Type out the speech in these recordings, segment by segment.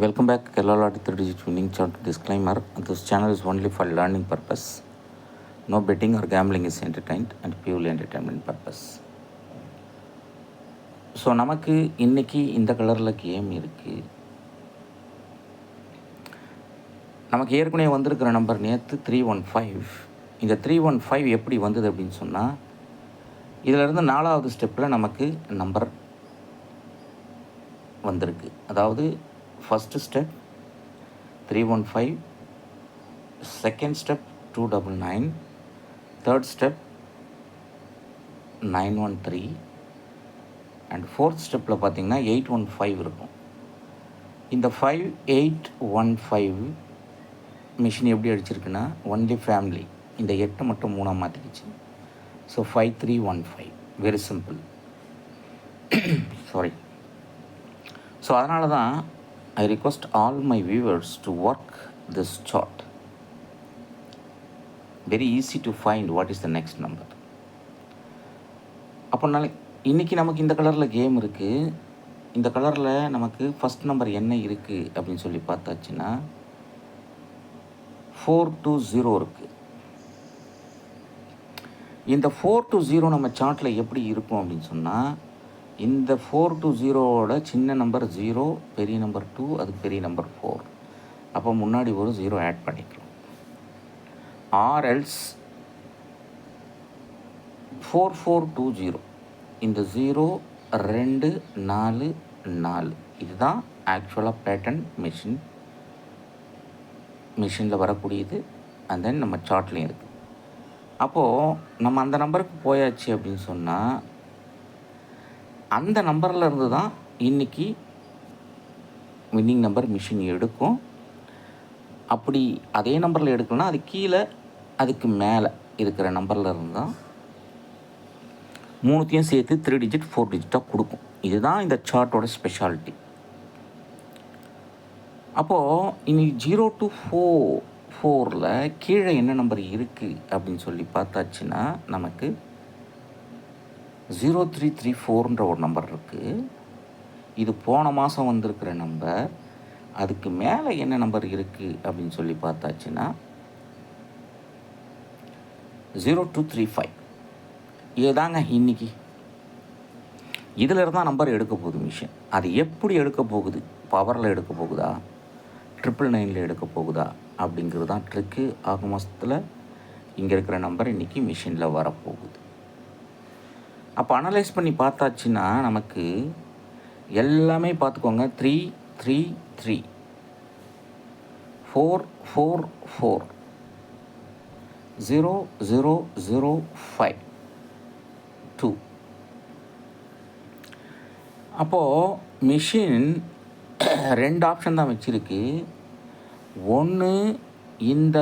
Welcome back, Kerala 3-digit winning chart. Disclaimer: this channel is only for learning purpose. No betting or gambling is entertained and purely entertainment purpose. So நமக்கு இன்றைக்கி இந்த கலரில் game இருக்குது. நமக்கு ஏற்கனவே வந்திருக்கிற number நேற்று 315. இந்த 315 எப்படி வந்தது அப்படின்னு சொன்னால், இதிலிருந்து 4வது ஸ்டெப்பில் நமக்கு நம்பர் வந்திருக்கு. அதாவது first step 315, second step 299, third step 913 and fourth ஸ்டெப்பில் பார்த்திங்கன்னா 815 இருக்கும். இந்த 5815 மிஷின் எப்படி அடிச்சிருக்குன்னா, ஒன்லி ஃபேமிலி இந்த 8 மட்டும் 3 மாற்றிக்கிச்சு. So 5315, very simple. Sorry. So அதனால தான் I request all my viewers to work this chart. Very easy to find what is the next number. அப்போ இன்றைக்கி நமக்கு இந்த கலரில் கேம் இருக்குது. இந்த கலரில் நமக்கு ஃபஸ்ட் நம்பர் என்ன இருக்குது அப்படின்னு சொல்லி பார்த்தாச்சுன்னா 420 இருக்குது. இந்த 420 நம்ம சார்ட்டில் எப்படி இருக்கும் அப்படின்னு சொன்னால், இந்த 420ஓட சின்ன நம்பர் 0, பெரிய நம்பர் 2, அதுக்கு பெரிய நம்பர் 4. அப்போ முன்னாடி ஒரு 0 ஆட் பண்ணிக்கலாம். ஆர் எல்ஸ் 4420, இந்த 0 2 4 4, இதுதான் ஆக்சுவலாக பேட்டர்ன் மிஷினில் வரக்கூடியது. அண்ட் தென் நம்ம சார்ட்லேயும் இருக்குது. அப்போது நம்ம அந்த நம்பருக்கு போயாச்சு அப்படின்னு சொன்னால், அந்த நம்பரில் இருந்து தான் இன்றைக்கி வின்னிங் நம்பர் மிஷின் எடுக்கும். அப்படி அதே நம்பரில் எடுக்கணும்னா அது கீழே அதுக்கு மேலே இருக்கிற நம்பரில் இருந்து தான் மூணுத்தையும் சேர்த்து 3 டிஜிட் 4 டிஜிட்டாக கொடுக்கும். இதுதான் இந்த சார்ட்டோட ஸ்பெஷாலிட்டி. அப்போது இன்னைக்கு 0 to 4 கீழே என்ன நம்பர் இருக்குது அப்படின்னு சொல்லி பார்த்தாச்சுன்னா, நமக்கு 0334ன்ற ஒரு நம்பர் இருக்குது. இது போன மாதம் வந்திருக்கிற நம்பர். அதுக்கு மேலே என்ன நம்பர் இருக்குது அப்படின்னு சொல்லி பார்த்தாச்சுன்னா 0235. இதுதாங்க இன்றைக்கி. இதில் இருந்தால் நம்பர் எடுக்க போகுது மிஷின். அது எப்படி எடுக்க போகுது, பவரில் எடுக்க போகுதா, 999 எடுக்க போகுதா அப்படிங்கிறது தான் ட்ரிக்கு. ஆக மாதத்தில் இங்கே இருக்கிற நம்பர் இன்றைக்கி மிஷினில் வரப்போகுது. அப்போ அனலைஸ் பண்ணி பார்த்தாச்சுன்னா நமக்கு எல்லாமே பார்த்துக்கோங்க. 333, 444, 0005, 2. அப்போது மிஷின் 2 ஆப்ஷன் தான் வச்சுருக்கு. ஒன்று இந்த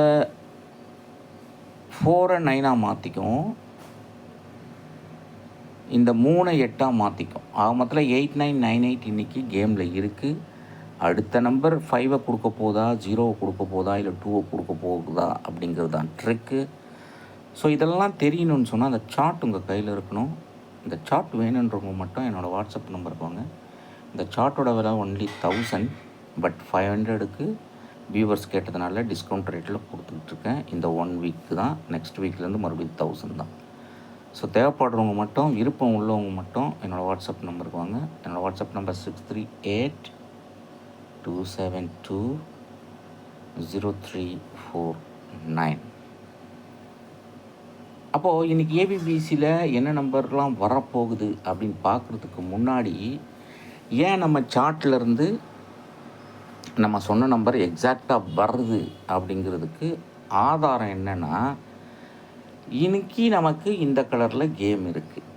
4 9 மாற்றிக்கும், இந்த 3 8 மாற்றிக்கும். ஆக மொத்தத்தில் 8998 இன்றைக்கி கேமில் இருக்குது. அடுத்த நம்பர் 5 கொடுக்க போதா, 0 கொடுக்க போதா, இல்லை 2 கொடுக்க போகுதா அப்படிங்கிறது தான் ட்ரிக்கு. ஸோ இதெல்லாம் தெரியணும்னு சொன்னால் அந்த சார்ட் உங்கள் கையில் இருக்கணும். இந்த சார்ட் வேணுன்றவங்க மட்டும் என்னோடய வாட்ஸ்அப் நம்பருக்கு வாங்க. இந்த சார்ட்டோட விலை ஒன்லி 1000, பட் 500க்கு வியூவர்ஸ் கேட்டதுனால டிஸ்கவுண்ட் ரேட்டில் கொடுத்துட்ருக்கேன். இந்த 1 வீக்கு தான். நெக்ஸ்ட் வீக்லேருந்து மறுபடியும் 1000 தான். ஸோ தேவைப்படுறவங்க மட்டும், விருப்பம் உள்ளவங்க மட்டும் என்னோடய வாட்ஸ்அப் நம்பருக்கு வாங்க. என்னோடய வாட்ஸ்அப் நம்பர் 6382720349. அப்போது இன்றைக்கி ஏபிபிசியில் என்ன நம்பர்லாம் வரப்போகுது அப்படின்னு பார்க்குறதுக்கு முன்னாடி, ஏன் நம்ம சார்ட்லேருந்து நம்ம சொன்ன நம்பர் எக்ஸாக்டாக வருது அப்படிங்கிறதுக்கு ஆதாரம் என்னென்னா, இன்னைக்கு நமக்கு இந்த கலரில் கேம் இருக்குது.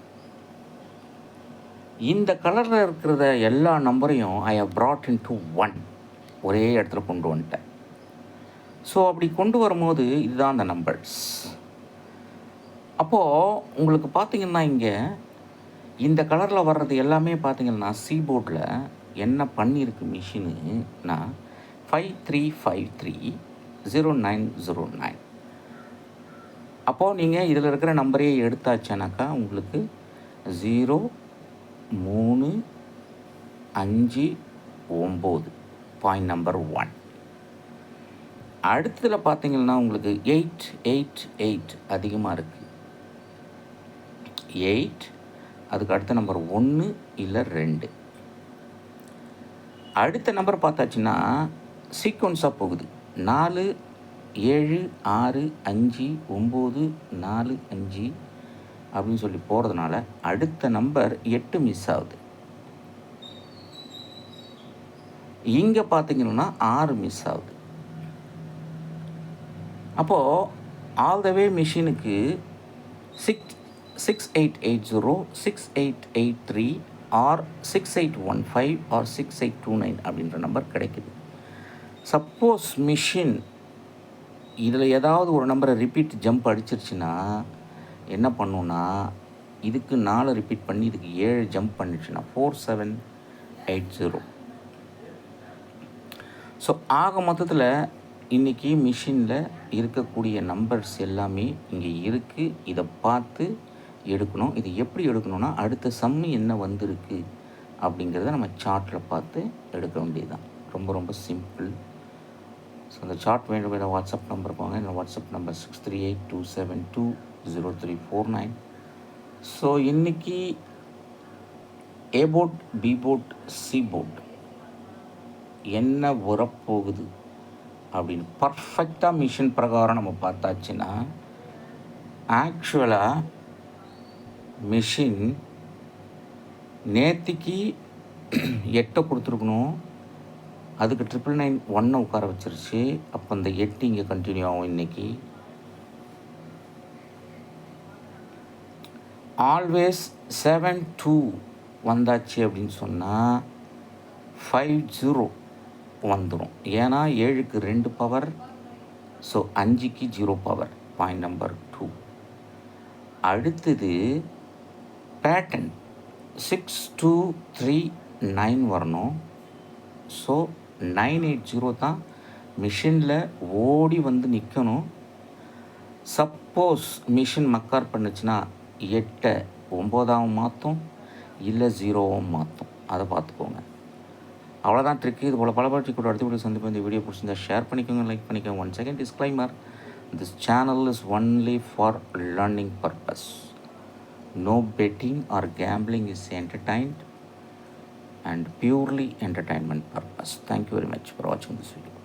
இந்த கலரில் இருக்கிறத எல்லா நம்பரையும் ஐ ஹவ் brought into 1, ஒரே இடத்துல கொண்டு வந்துட்டேன். ஸோ அப்படி கொண்டு வரும்போது இதுதான் அந்த நம்பர்ஸ். அப்போது உங்களுக்கு பார்த்திங்கன்னா இங்கே இந்த கலரில் வர்றது எல்லாமே பார்த்திங்கன்னா சீபோர்டில் என்ன பண்ணியிருக்கு மிஷினுன்னா 53530909. அப்போது நீங்கள் இதில் இருக்கிற நம்பரையே எடுத்தாச்சுனாக்கா உங்களுக்கு 0 3 5 9 பாயிண்ட் நம்பர் 1. அடுத்ததில் பார்த்தீங்கன்னா உங்களுக்கு 8 அதிகமாக இருக்குது. 8 அதுக்கு அடுத்த நம்பர் 1 இல்லை 2. அடுத்த நம்பர் பார்த்தாச்சுன்னா சீக்வன்ஸாக போகுது. 4 7 6 5 9 4 5 அப்படின்னு சொல்லி போகிறதுனால அடுத்த நம்பர் 8 மிஸ் ஆகுது. இங்கே பார்த்தீங்கன்னா 6 மிஸ் ஆகுது. அப்போது ஆல் த வே மிஷினுக்கு 6880 6883 ஆர் 6815 ஆர் 6829 அப்படின்ற நம்பர் கிடைக்குது. சப்போஸ் மிஷின் இதில் ஏதாவது ஒரு நம்பரை ரிப்பீட் ஜம்ப் அடிச்சிருச்சுன்னா என்ன பண்ணுன்னா இதுக்கு 4 ரிப்பீட் பண்ணி இதுக்கு 7 ஜம்ப் பண்ணிடுச்சுன்னா 4780. ஸோ ஆக மொத்தத்தில் இன்றைக்கி மிஷினில் இருக்கக்கூடிய நம்பர்ஸ் எல்லாமே இங்கே இருக்குது. இதை பார்த்து எடுக்கணும். இது எப்படி எடுக்கணும்னா அடுத்த சம்மு என்ன வந்திருக்கு அப்படிங்கிறத நம்ம சார்ட்டில் பார்த்து எடுக்க வேண்டியதுதான். ரொம்ப ரொம்ப சிம்பிள். ஸோ அந்த சார்ட் வேணும் வேறு வாட்ஸ்அப் நம்பர் போங்க. என்னோடய வாட்ஸ்அப் நம்பர் 6382720349. ஸோ இன்றைக்கி A board, B board, C board என்ன வரப்போகுது அப்படின்னு பர்ஃபெக்டாக மிஷின் பிரகாரம் நம்ம பார்த்தாச்சுன்னா ஆக்சுவலாக மிஷின் நேத்திக்கு 8 கொடுத்துருக்கணும். அதுக்கு 999 உட்கார வச்சிருச்சு. அப்போ இந்த 8 இங்கே கண்டினியூ ஆகும். இன்றைக்கி ஆல்வேஸ் 72 வந்தாச்சு அப்படின்னு சொன்னால் 50 வந்துடும். ஏன்னா 7க்கு 2 பவர், ஸோ 5க்கு 0 பவர். Point number 2. அடுத்தது பேட்டர்ன் 6239 வரணும். ஸோ 980 தான் மிஷினில் ஓடி வந்து நிற்கணும். சப்போஸ் மிஷின் மக்கார் பண்ணுச்சுன்னா 8 9 மாற்றும், இல்லை 0 மாற்றும். அதை பார்த்துக்கோங்க. அவ்வளோதான் ட்ரிக்கு. இது போல் பல ட்ரிக் கூட அடுத்த வீடியோ சந்திப்போம். இந்த வீடியோ பிடிச்சிருந்தா ஷேர் பண்ணிக்கோங்க, லைக் பண்ணிக்கோங்க. 1 second disclaimer, this channel is only for learning purpose. No betting or gambling is entertained and purely entertainment purpose. Thank you very much for watching this video.